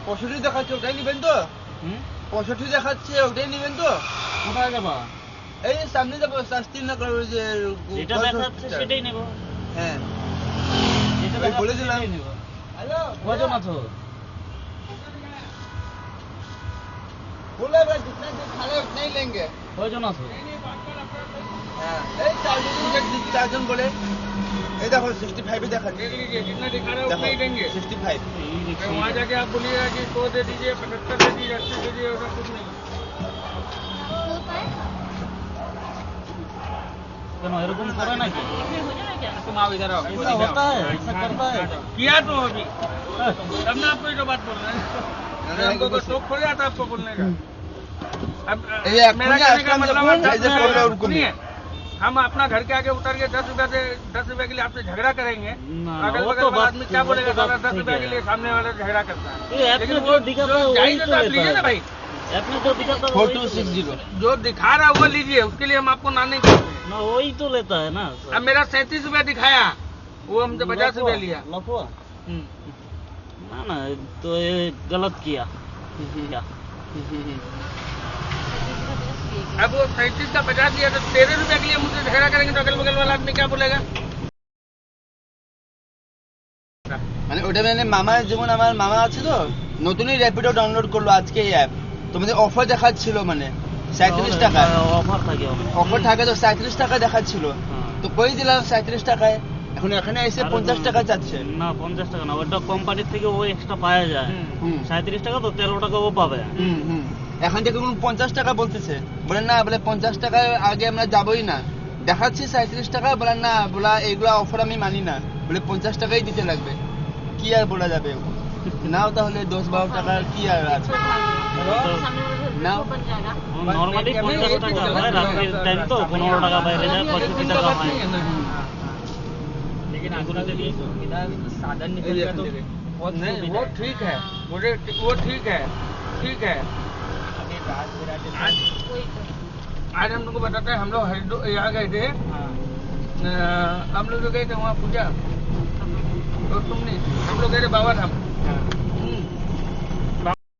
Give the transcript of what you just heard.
65 দেখাচ্ছে, ওটাই নেবেন তো? 65 দেখাচ্ছে, ওটাই নেবেন তো? কোথায় যাবা? এই সামনে যাবো, শাস্তিনগর, ওই যে যেটা দেখাচ্ছে সেটাই নেব। হ্যাঁ, যেটা ওই দেখাচ্ছে বলে দিলাম। সেটাই নেব। হ্যালো, কজন আছো? बोला भाई जितना देर खा रहे उतना ही लेंगे। কয়জন আছো? हाँ, ए चारजन बोले। ये देखो 65 ही देखा। देख लीजिए जितना दिखा रहा है उतना ही देंगे। 65। वहाँ जाके आप बोलिएगा कि 100 दे दीजिए, 75 दे दीजिए, 80 दे दीजिए, ऐसा कुछ नहीं। কেন এরকম করে নাকি? तुम आओ इधर आओ। ऐसा होता है, ऐसा करता है। किया तो अभी तब ना आपको जो बात बोल रहे हैं। हमको तो शौक हो जाता है आपको बोलने का। अब मेरा कहने का मतलब सुनिए, हम अपना घर के आगे उतर के 10 रुपए के लिए आपसे झगड़ा करेंगे। अगल बगल वाला आदमी क्या बोलेगा? 10 रुपए के लिए सामने वाला झगड़ा करता है। लेकिन वो जायज है तो आप लीजिए ना भाई। आपने जो दिखाता है 4260। जो दिखा रहा है वो लीजिए, उसके लिए हम आपको ना नहीं करते। ना वही तो लेता है ना। अब मेरा 37 रुपया दिखाया, वो हमसे 50 रुपया लिया। लफुआ ना ना, तो ये गलत किया क्या? अब वो 37 का 50 लिया तो 13 रुपया के लिए मुझसे झगड़ा करेंगे तो अगल बगल वाला आदमी क्या बोलेगा? মানে ওটা মানে মামা, যেমন আমার মামা আছে তো, নতুনই র্যাপিডো ডাউনলোড করলো আজকে এই অ্যাপ, তোমাদের অফার দেখাচ্ছিল, মানে 37 টাকা অফার থাকে, অফার থাকে তো 37 টাকা দেখাচ্ছিল, তো কই দিলাম 37 টাকায়। এখন এখানে এসে 50 টাকা চাচ্ছে। না 50 টাকা না, ওটা কোম্পানির থেকে ও এক্সট্রা পাওয়া যায়। 37 টাকা তো 13 টাকা ও পাবে। এখন থেকে 50 টাকা বলতেছে, বলেন না, বলে 50 টাকায় আগে আমরা যাবোই না, দেখাচ্ছি 37 টাকা, বলেন না, বলা এগুলা অফার আমি মানি না, বলে 50 টাকাই দিতে লাগবে। কি আর বলা যাবে, নাও তাহলে 10-12 টাকার কি আর আছে, নাও। নরমালি 50 টাকা হয়, রাতের টাইম তো 15 টাকা বাইরে যায়, 65 টাকা হয়। लेकिन आगुना के लिए सुविधा साधन निकल गया तो नहीं, वो ठीक है, मुझे वो ठीक है, ठीक है। आज हम लोग को बताते हैं, हम लोग यहाँ गए थे, हम लोग जो गए थे वहाँ पूजा, तो तुम नहीं, हम लोग गए थे बाबा धाम।